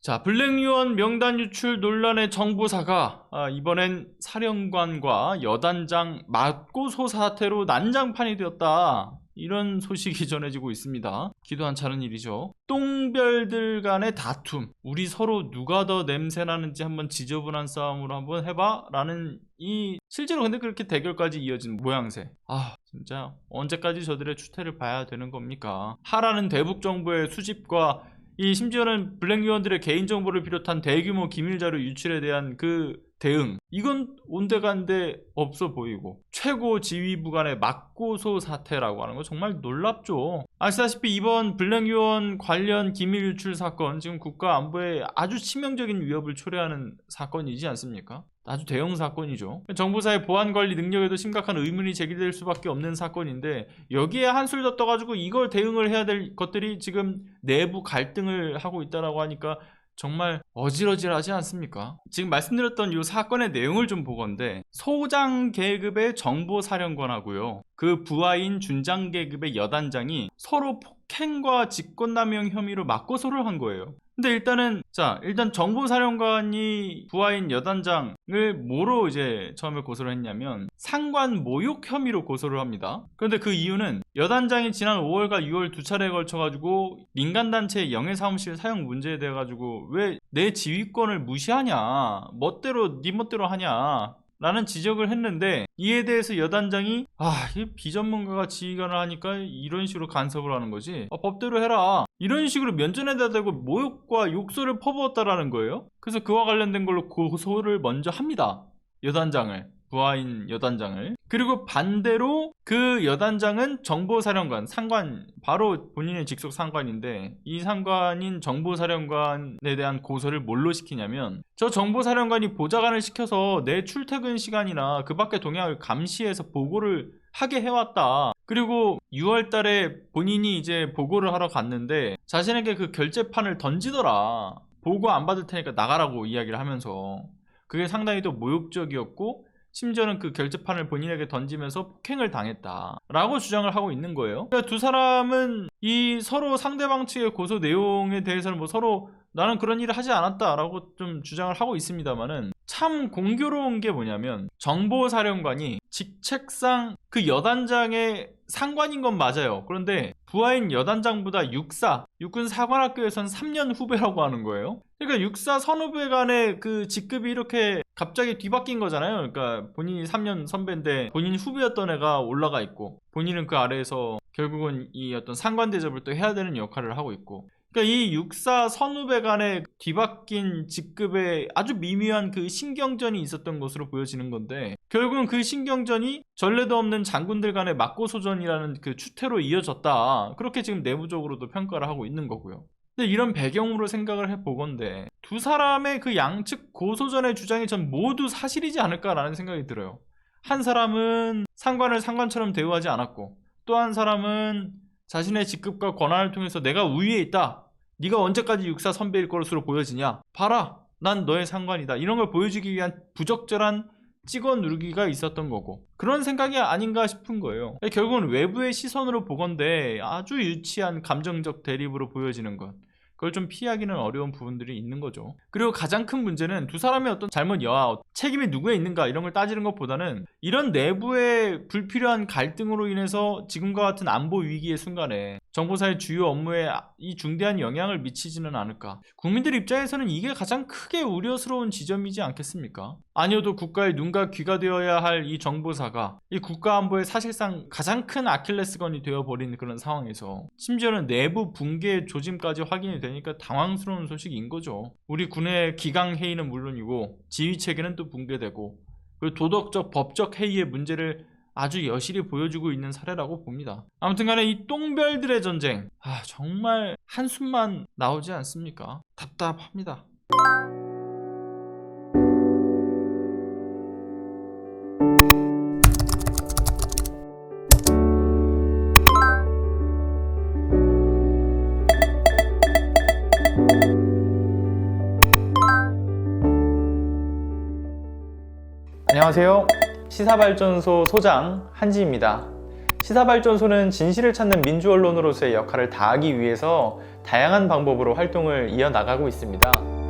자, 블랙유언 명단 유출 논란의 정보사가 이번엔 사령관과 여단장 맞고소 사태로 난장판이 되었다. 이런 소식이 전해지고 있습니다. 기도 안 차는 일이죠. 똥별들 간의 다툼, 우리 서로 누가 더 냄새나는지 한번 지저분한 싸움으로 한번 해봐 라는 실제로 근데 그렇게 대결까지 이어진 모양새. 진짜 언제까지 저들의 추태를 봐야 되는 겁니까? 하라는 대북 정부의 수집과 심지어는 블랙유언들의 개인정보를 비롯한 대규모 기밀자료 유출에 대한 그 대응, 이건 온데간데 없어 보이고, 최고 지휘부 간의 맞고소 사태라고 하는 거 정말 놀랍죠. 아시다시피 이번 블랙유언 관련 기밀 유출 사건, 지금 국가 안보에 아주 치명적인 위협을 초래하는 사건이지 않습니까? 아주 대형 사건이죠. 정보사의 보안 관리 능력에도 심각한 의문이 제기될 수밖에 없는 사건인데, 여기에 한술 더 떠가지고 이걸 대응을 해야 될 것들이 지금 내부 갈등을 하고 있다라고 하니까 정말 어질어질하지 않습니까? 지금 말씀드렸던 이 사건의 내용을 좀 보건대, 소장 계급의 정보사령관하고요, 그 부하인 준장 계급의 여단장이 서로 폭행과 직권남용 혐의로 맞고소를 한 거예요. 근데 일단 정보사령관이 부하인 여단장을 뭐로 이제 처음에 고소를 했냐면 상관 모욕 혐의로 고소를 합니다. 그런데 그 이유는 여단장이 지난 5월과 6월 두 차례에 걸쳐가지고 민간단체의 영해사무실 사용 문제에 대해 가지고 왜 내 지휘권을 무시하냐, 네 멋대로 하냐 라는 지적을 했는데, 이에 대해서 여단장이 이 비전문가가 지휘관을 하니까 이런 식으로 간섭을 하는 거지, 법대로 해라, 이런 식으로 면전에다 대고 모욕과 욕설을 퍼부었다라는 거예요. 그래서 그와 관련된 걸로 고소를 먼저 합니다. 여단장을, 부하인 여단장을. 그리고 반대로 그 여단장은 정보사령관, 상관, 바로 본인의 직속 상관인데, 이 상관인 정보사령관에 대한 고소를 뭘로 시키냐면, 저 정보사령관이 보좌관을 시켜서 내 출퇴근 시간이나 그 밖의 동향을 감시해서 보고를 하게 해왔다. 그리고 6월 달에 본인이 이제 보고를 하러 갔는데 자신에게 그 결제판을 던지더라. 보고 안 받을 테니까 나가라고 이야기를 하면서, 그게 상당히 또 모욕적이었고, 심지어는 그 결제판을 본인에게 던지면서 폭행을 당했다 라고 주장을 하고 있는 거예요. 그러니까 두 사람은 이 서로 상대방 측의 고소 내용에 대해서는 뭐 서로 나는 그런 일을 하지 않았다 라고 좀 주장을 하고 있습니다만은, 참 공교로운 게 뭐냐면 정보사령관이 직책상 그 여단장의 상관인 건 맞아요. 그런데 부하인 여단장보다 육군 사관학교에선 3년 후배라고 하는 거예요. 그러니까 육사 선후배 간의 그 직급이 이렇게 갑자기 뒤바뀐 거잖아요. 그러니까 본인이 3년 선배인데 본인 후배였던 애가 올라가 있고, 본인은 그 아래에서 결국은 이 어떤 상관 대접을 또 해야 되는 역할을 하고 있고, 그러니까 이 육사 선후배 간의 뒤바뀐 직급의 아주 미묘한 그 신경전이 있었던 것으로 보여지는 건데, 결국은 그 신경전이 전례도 없는 장군들 간의 맞고소전이라는 그 추태로 이어졌다, 그렇게 지금 내부적으로도 평가를 하고 있는 거고요. 근데 이런 배경으로 생각을 해보건대, 두 사람의 그 양측 고소전의 주장이 전 모두 사실이지 않을까라는 생각이 들어요. 한 사람은 상관을 상관처럼 대우하지 않았고, 또 한 사람은 자신의 직급과 권한을 통해서 내가 우위에 있다, 네가 언제까지 육사 선배일 것으로 보여지냐, 봐라, 난 너의 상관이다, 이런 걸 보여주기 위한 부적절한 찍어 누르기가 있었던 거고, 그런 생각이 아닌가 싶은 거예요. 결국은 외부의 시선으로 보건대 아주 유치한 감정적 대립으로 보여지는 것, 그걸 좀 피하기는 어려운 부분들이 있는 거죠. 그리고 가장 큰 문제는 두 사람의 어떤 잘못 여하, 책임이 누구에 있는가 이런 걸 따지는 것보다는 이런 내부의 불필요한 갈등으로 인해서 지금과 같은 안보 위기의 순간에 정보사의 주요 업무에 이 중대한 영향을 미치지는 않을까. 국민들 입장에서는 이게 가장 크게 우려스러운 지점이지 않겠습니까? 아니어도 국가의 눈과 귀가 되어야 할 이 정보사가 이 국가 안보의 사실상 가장 큰 아킬레스건이 되어버린 그런 상황에서, 심지어는 내부 붕괴의 조짐까지 확인이 되니까 당황스러운 소식인 거죠. 우리 군의 기강회의는 물론이고 지휘체계는 또 붕괴되고, 그리고 도덕적 법적 해이의 문제를 아주 여실히 보여주고 있는 사례라고 봅니다. 아무튼 간에 이 똥별들의 전쟁, 정말 한숨만 나오지 않습니까? 답답합니다. 안녕하세요. 시사발전소 소장 한지입니다. 시사발전소는 진실을 찾는 민주 언론으로서의 역할을 다하기 위해서 다양한 방법으로 활동을 이어나가고 있습니다.